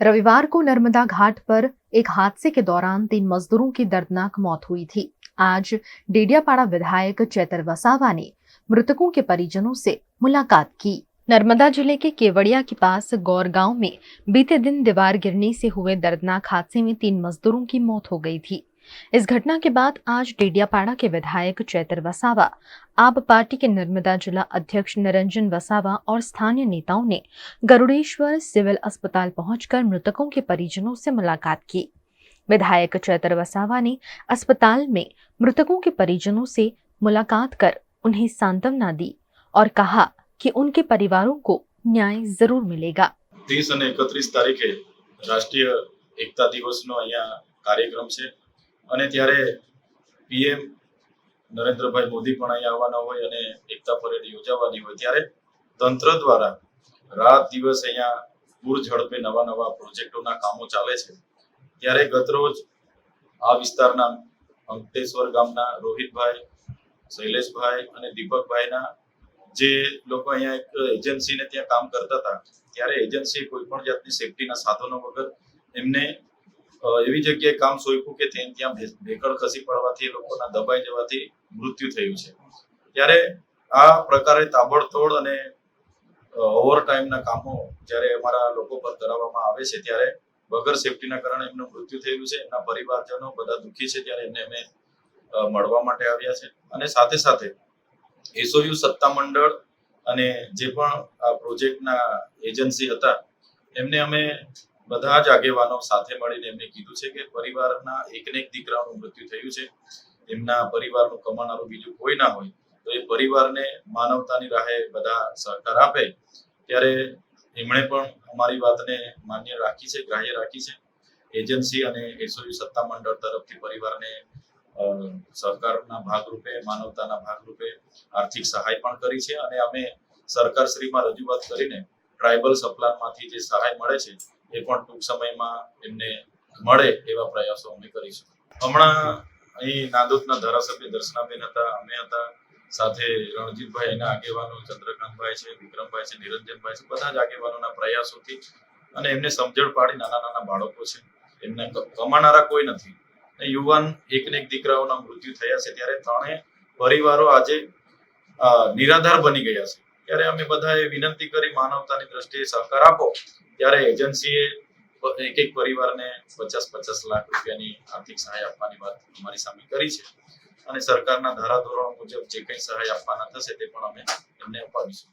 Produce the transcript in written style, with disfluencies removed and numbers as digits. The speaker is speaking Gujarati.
रविवार को नर्मदा घाट पर एक हादसे के दौरान 3 मजदूरों की दर्दनाक मौत हुई थी। आज डेडियापाड़ा विधायक चैतर वसावा ने मृतकों के परिजनों से मुलाकात की। नर्मदा जिले के केवड़िया के पास गौर गांव में बीते दिन दीवार गिरने से हुए दर्दनाक हादसे में 3 मजदूरों की मौत हो गई थी। इस घटना के बाद आज डेडियापाड़ा के विधायक चैतर वसावा, आप पार्टी के नर्मदा जिला अध्यक्ष निरंजन वसावा और स्थानीय नेताओं ने गरुड़ेश्वर सिविल अस्पताल पहुंचकर मृतकों के परिजनों से मुलाकात की। विधायक चैतर वसावा ने अस्पताल में मृतकों के परिजनों से मुलाकात कर उन्हें सांत्वना दी और कहा कि उनके परिवारों को न्याय जरूर मिलेगा। 30 અને 31 તારીખે રાષ્ટ્રીય એકતા દિવસનો અહીંયા કાર્યક્રમ છે અને ત્યારે પીએમ નરેન્દ્રભાઈ મોદી પણ અહીંયા આવવાના હોય અને એકતા પરેડ યોજાવાની હોય ત્યારે તંત્ર દ્વારા રાત દિવસ અહીંયા પૂર ઝડપે નવા પ્રોજેક્ટોના કામો ચાલે છે। ત્યારે ગતરોજ આ વિસ્તારના અંકટેશ્વર ગામના રોહિતભાઈ, શૈલેષભાઈ અને દીપકભાઈના જે લોકો અહીંયા એક એજન્સીને ત્યાં કામ કરતા હતા ત્યારે એજન્સીએ કોઈ પણ જાતની સેફટીના સાધનો વગર એમને એવી જગ્યાએ કામ સોંપ્યું કે ત્યાં ભેકળ ખસી પડવાથી લોકોના દબાઈ જવાથી મૃત્યુ થયું છે। ત્યારે આ પ્રકારે તાબડતોડ અને ઓવરટાઈમના કામો જ્યારે અમારા લોકો પર કરાવવામાં આવે છે ત્યારે વગર સેફટીના કારણે એમનું મૃત્યુ થયેલું છે। એમના પરિવારજનો બધા દુઃખી છે ત્યારે એમને અમે મળવા માટે આવ્યા છે અને સાથે સાથે એસઓયુ સત્તામંડળ અને જે પણ આ પ્રોજેક્ટના એજન્સી હતા એમને અમે બધા જ આગેવાનો સાથે મળીને એમને કીધું છે કે પરિવારના એકને એક દીકરાનું મૃત્યુ થયું છે, એમના પરિવારનું કમાનારું બીજું કોઈ ના હોય તો એ પરિવારને માનવતાની રાહે બધા સહકાર આપે। ત્યારે એમણે પણ અમારી વાતને માન્ય રાખી છે, ગ્રાહ્ય રાખી છે। એજન્સી અને એસઓયુ સત્તામંડળ તરફથી પરિવારને સહકારના ભાગરૂપે, માનવતાના ભાગરૂપે આર્થિક સહાય પણ કરી છે અને અમે સરકારશ્રીમાં રજૂઆત કરીને ટ્રાઇબલ સપ્લાનમાંથી જે સહાય મળે છે એ પણ ટૂંક સમયમાં એમને મળે એવા પ્રયાસો અમે કરીશું। હમણાં અહીં નાંદોદના ધારાસભ્ય દર્શનાબેન હતા, અમે હતા, સાથે રણજીતભાઈ એના આગેવાનો ચંદ્રકાંતભાઈ છે, વિક્રમભાઈ છે, નિરંજનભાઈ છે, બધા જ આગેવાનોના પ્રયાસોથી અને એમને સમજણ પાડી નાના બાળકો છે, એમને કમાનારા કોઈ નથી, યુવાન એકને એક દીકરાઓના મૃત્યુ થયા છે ત્યારે ત્રણેય પરિવારો આજે નિરાધાર બની ગયા છે। ત્યારે અમે બધાએ વિનંતી કરી માનવતાની દ્રષ્ટિએ સહકાર આપો ત્યારે એજન્સીએ એક પરિવારને 50-50 લાખ રૂપિયાની આર્થિક સહાય આપવાની વાત અમારી સામે કરી છે અને સરકારના ધારાધોરણો મુજબ જે કંઈ સહાય આપવાના થશે તે પણ અમે એમને અપાવીશું।